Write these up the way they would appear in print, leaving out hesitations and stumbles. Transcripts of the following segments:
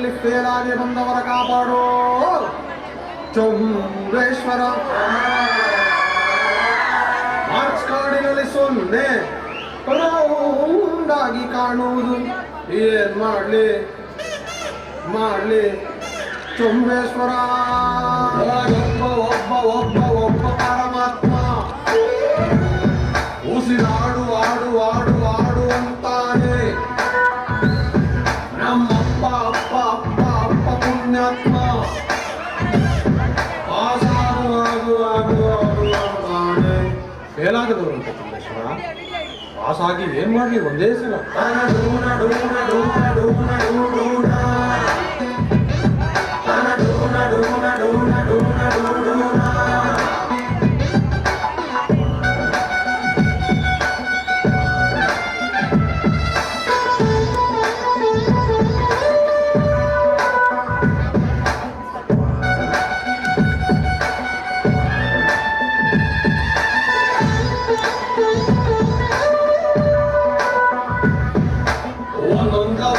ಕಾಡಿನಲ್ಲಿ ಫೇಲಾಗಿ ಬಂದವರ ಕಾಪಾಡೋ ಚೌಂಬೇಶ್ವರ. ಮಾರ್ಚ್ ಕಾಡಿನಲ್ಲಿ ಸೊನ್ನೆ ರೌಂಡಾಗಿ ಕಾಣುವುದು ಏನ್ ಮಾಡ್ಲಿ ಚೌಂಬೇಶ್ವರ. ಒಬ್ಬ ಒಬ್ಬ ಒಬ್ಬ ಪರಮಾತ್ಮ ಉಸಿರಾಡು ಆಡು ಆಡು ಆಡು ಅಂತಾನೆ. ನಮ್ಮಪ್ಪ ಅಪ್ಪ ಅಪ್ಪ ಅಪ್ಪ ಪುಣ್ಯಾತ್ಮ ಆಸಾರು ಆಡು ಆಡು ಆಡು ಅಂತಾನೆ. ಫೇಲಾಗದವರು ಅಂತ ಚೌಂಬೇಶ್ವರ ಪಾಸಾಗಿ ಏನ್ ಮಾಡ್ಲಿ ಒಂದೇ ಸಲ.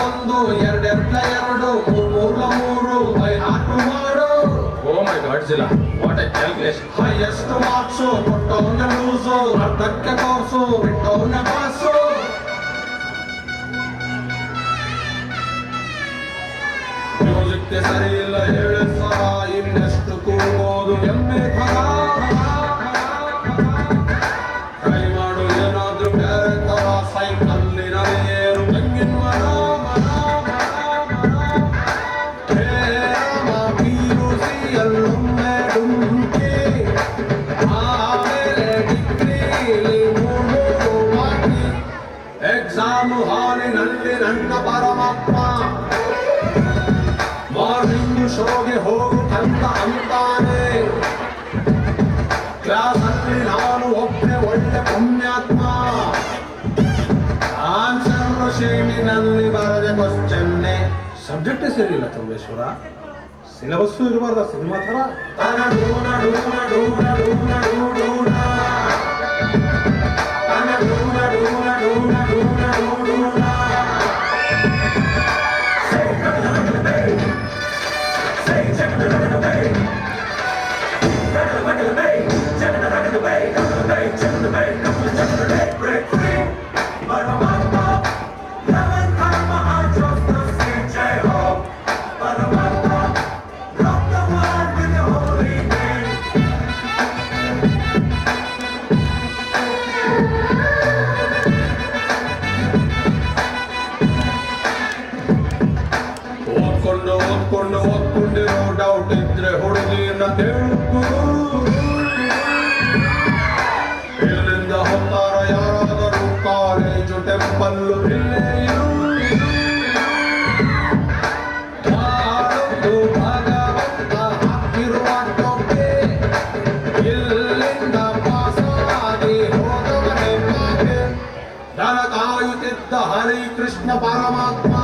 ಒಂದು ಎರಡೆರಡ್ಲ ಎರಡು ಮೂರ್ಲ ಮೂರು ನಾಲ್ಕು ಮಾಡು. ಓ ಮೈ ಗಾಡ್ ಜಿಲ್ಲಾ what a calculation. Highest marks ಕೊಟ್ಟವನ್ನ ಲೂಸು, ಅರ್ಧಕ್ಕೆ ಕೋರ್ಸು ಬಿಟ್ಟವನ್ನ ಪಾಸು. ಮ್ಯೂಸಿಕ್ಗೆ ಸರಿ ಇಲ್ಲ ಹೇಳಿ ಸರ, ಇನ್ನೆಷ್ಟು ಕೂಗೋದು ಎಮ್ಮೆ ಥರ. ಟ್ರೈ ಮಾಡು ಏನಾದ್ರೂ ಬೇರೆ ತರ, ಸೈಕಲ್ಲಿನ ಏರು ತೆಂಗಿನ ಮರ. ಎಕ್ಸಾಮು ಹಾಲಿನಲ್ಲಿ ನನ್ನ ಪರಮಾತ್ಮ ಮಾರ್ನಿಂಗ್ ಶೋಗೆ ಹೋಗು ಅಂತ ಅಂತಾನೆ. ಕ್ಲಾಸಲ್ಲಿ ನಾನು ಒಬ್ಬನೇ ಒಳ್ಳೆ ಪುಣ್ಯಾತ್ಮ. ಆನ್ಸರ್ ಶೀಟಿನಲ್ಲಿ ಬರದೆ ಕ್ವಶ್ಚನ್ನೇ. ಸಬ್ಜೆಕ್ಟೇ ಸರಿ ಇಲ್ಲ ಚೌಂಬೇಶ್ವರ. ಸಿಲೆಬಸ್ಸು ಇರಬಾರ್ದ ಸಿನಿಮಾ ಥರ. ಓದ್ಕೊಂಡಿರೋ ಡೌಟ್ ಇದ್ರೆ ಹುಡುಗಿನ ಕೇಳ್ಕೊ. ಇಲ್ಲಿಂದ ಹೊತ್ತಾರ ಯಾರಾದರೂ ಕಾಲೇಜು ಟೆಂಪಲ್ಲು ಇಲ್ಲೇ ಇರು. ಭಗವಂತ ಹಾಕಿರುವ ಟೊಪ್ಪೆ ಇಲ್ಲಿಂದ ಪಾಸಾಗಿ ಹೋದವನೇ ಪಾಪೆ. ದನ ಕಾಯುತ್ತಿದ್ದ ಹರಿಕೃಷ್ಣ ಪರಮಾತ್ಮ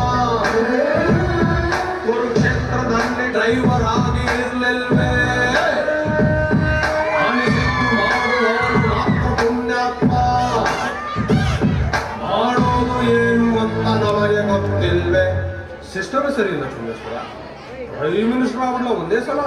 ಕುರುಕ್ಷೇತ್ರದಲ್ಲಿ ಡ್ರೈವರ್ ಆಗಿ ಇರ್ಲಿಲ್ವೇ. ಅನಿಸಿದ್ದು ಮಾಡುವವರು ಮಾತ್ರ ಪುಣ್ಯಾತ್ಮ. ಮಾಡೋದು ಏನು ಅಂತ ನಮಗೆ ಗೊತ್ತಿಲ್ವೇ. ಸಿಸ್ಟಮೇ ಸರಿ ಇಲ್ಲ ಚೌಂಬೇಶ್ವರ. ಪ್ರೈಮ್ ಮಿನಿಸ್ಟರ್ ಆಗ್ಬಿಡ್ಲ ಒಂದೇ ಸಲ.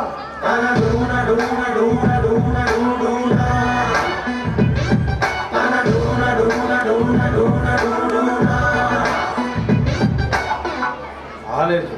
ಕಾಲೇಜು